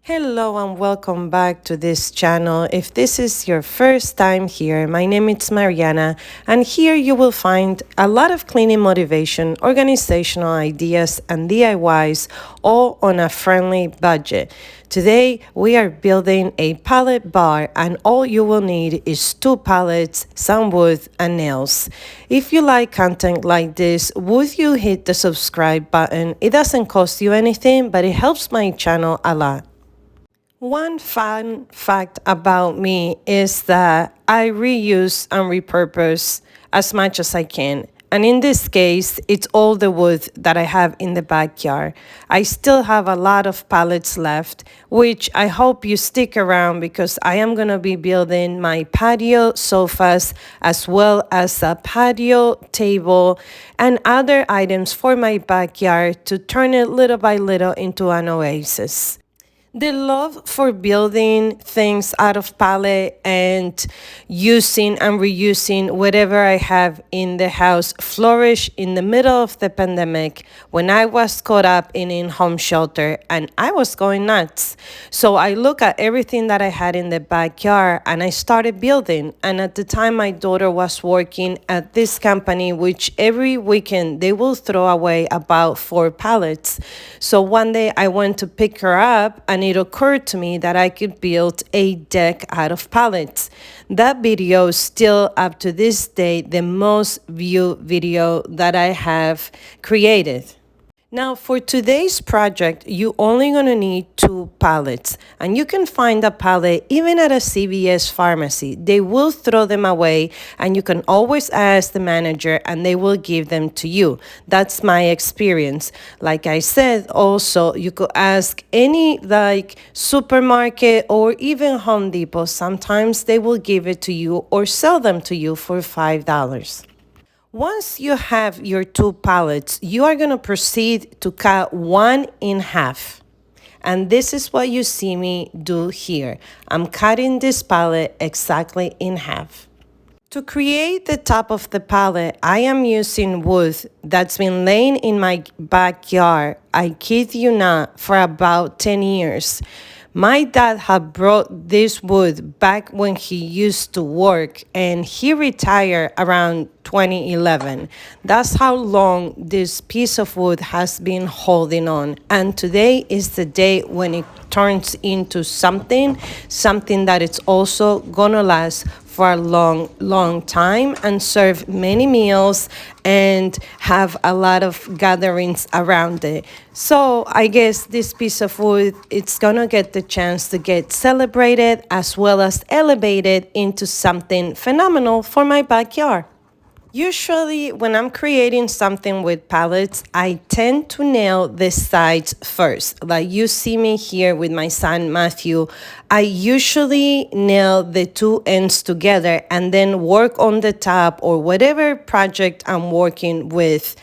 Hello and welcome back to this channel. If this is your first time here, my name is Mariana, and here you will find a lot of cleaning motivation, organizational ideas, and DIYs, all on a friendly budget. Today, we are building a pallet bar, and all you will need is 2 pallets, some wood, and nails. If you like content like this, would you hit the subscribe button? It doesn't cost you anything, but it helps my channel a lot. One fun fact about me is that I reuse and repurpose as much as I can. And in this case, it's all the wood that I have in the backyard. I still have a lot of pallets left, which I hope you stick around because I am going to be building my patio sofas as well as a patio table and other items for my backyard to turn it little by little into an oasis. The love for building things out of pallet and using and reusing whatever I have in the house flourished in the middle of the pandemic when I was caught up in in-home shelter and I was going nuts. So I look at everything that I had in the backyard and I started building. And at the time, my daughter was working at this company, which every weekend they will throw away about 4 pallets. So one day I went to pick her up and it occurred to me that I could build a deck out of pallets. That video is still up to this day the most viewed video that I have created. Now for today's project, you're only going to need 2 pallets, and you can find a pallet even at a CVS pharmacy. They will throw them away and you can always ask the manager and they will give them to you. That's my experience. Like I said, also you could ask any supermarket or even Home Depot. Sometimes they will give it to you or sell them to you for $5. Once you have your 2 pallets, you are going to proceed to cut one in half. And this is what you see me do here. I'm cutting this pallet exactly in half. To create the top of the pallet, I am using wood that's been laying in my backyard, I kid you not, for about 10 years. My dad had brought this wood back when he used to work, and he retired around 2011. That's how long this piece of wood has been holding on. And today is the day when it turns into something that it's also gonna last for a long time and serve many meals and have a lot of gatherings around it. So I guess this piece of wood, it's gonna get the chance to get celebrated as well as elevated into something phenomenal for my backyard. Usually when I'm creating something with pallets, I tend to nail the sides first. Like you see me here with my son Matthew, I usually nail the 2 ends together and then work on the top or whatever project I'm working with,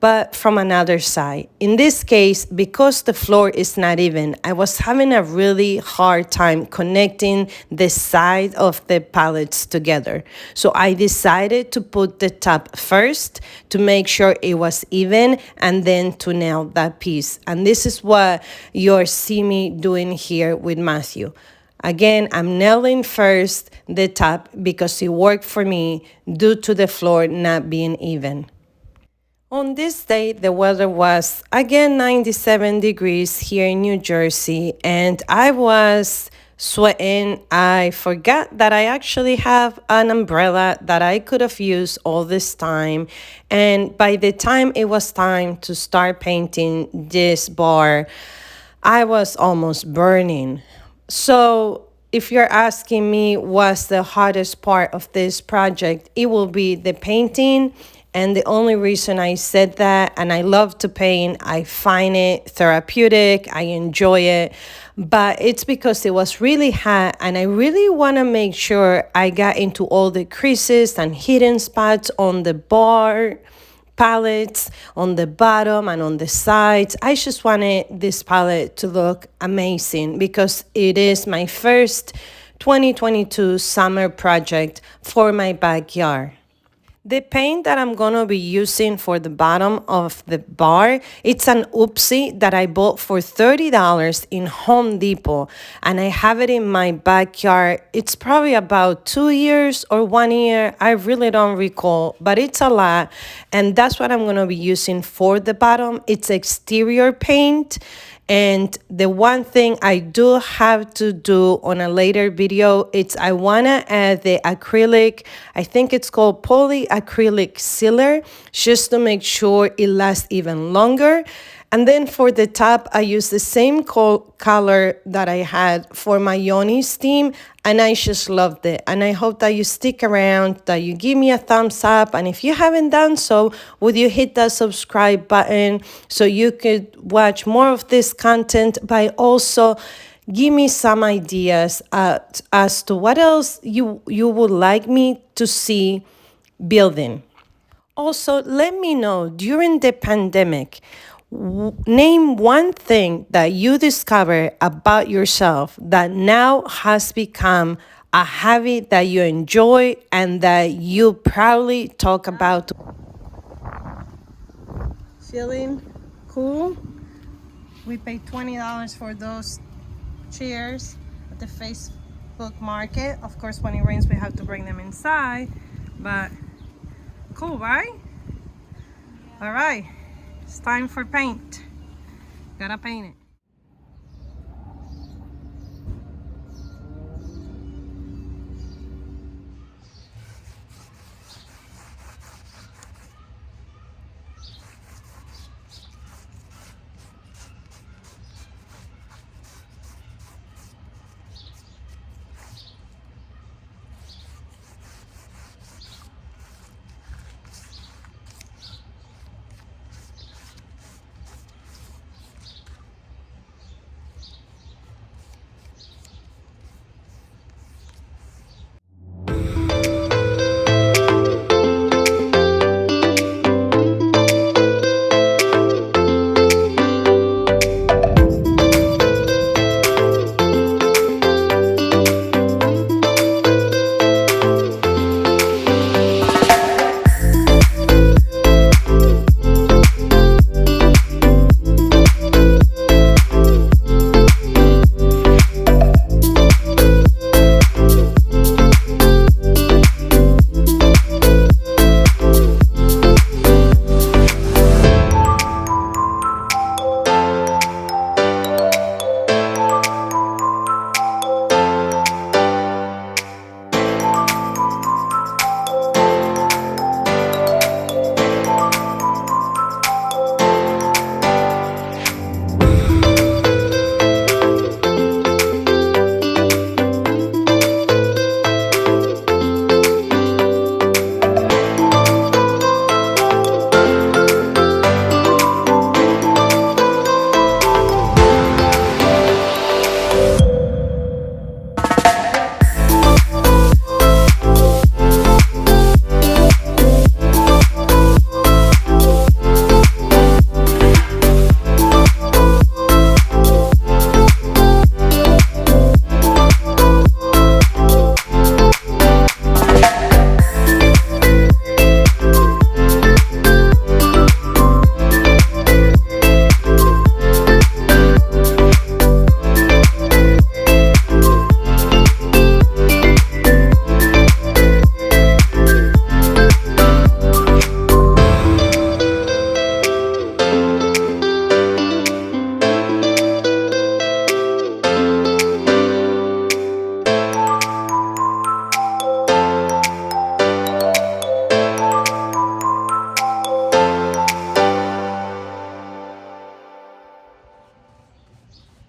but from another side. In this case, because the floor is not even, I was having a really hard time connecting the side of the pallets together. So I decided to put the top first to make sure it was even and then to nail that piece. And this is what you're seeing me doing here with Matthew. Again, I'm nailing first the top because it worked for me due to the floor not being even. On this day, the weather was again 97 degrees here in New Jersey, and I was sweating. I forgot that I actually have an umbrella that I could have used all this time. And by the time it was time to start painting this bar, I was almost burning. So if you're asking me what's the hardest part of this project, it will be the painting. And the only reason I said that, and I love to paint, I find it therapeutic, I enjoy it, but it's because it was really hot and I really want to make sure I got into all the creases and hidden spots on the bar, pallets, on the bottom and on the sides. I just wanted this palette to look amazing because it is my first 2022 summer project for my backyard. The paint that I'm gonna be using for the bottom of the bar, it's an oopsie that I bought for $30 in Home Depot, and I have it in my backyard. It's probably about 2 years or 1 year. I really don't recall, but it's a lot, and that's what I'm gonna be using for the bottom. It's exterior paint. And the one thing I do have to do on a later video, it's I wanna add the acrylic, I think it's called polyacrylic sealer, just to make sure it lasts even longer. And then for the top, I use the same color that I had for my Yoni steam, and I just loved it. And I hope that you stick around, that you give me a thumbs up. And if you haven't done so, would you hit that subscribe button so you could watch more of this content, but also give me some ideas as to what else you would like me to see building. Also, let me know during the pandemic, name one thing that you discover about yourself that now has become a habit that you enjoy and that you proudly talk about. Feeling cool? We paid $20 for those chairs at the Facebook market. Of course, when it rains, we have to bring them inside, but cool, right? All right, it's time for paint. Gotta paint it.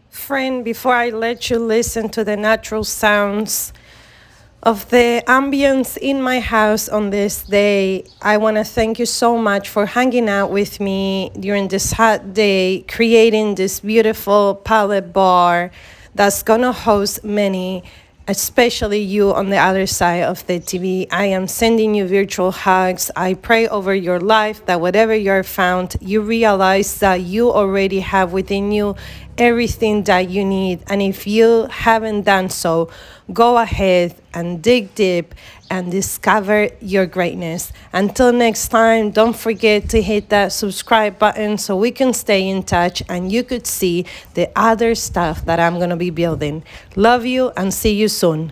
Friend, before I let you listen to the natural sounds of the ambience in my house on this day, I want to thank you so much for hanging out with me during this hot day, creating this beautiful pallet bar that's going to host many, especially you on the other side of the TV. I am sending you virtual hugs. I pray over your life that whatever you're found, you realize that you already have within you everything that you need. And if you haven't done so, go ahead and dig deep and discover your greatness. Until next time, don't forget to hit that subscribe button so we can stay in touch and you could see the other stuff that I'm going to be building. Love you and see you soon.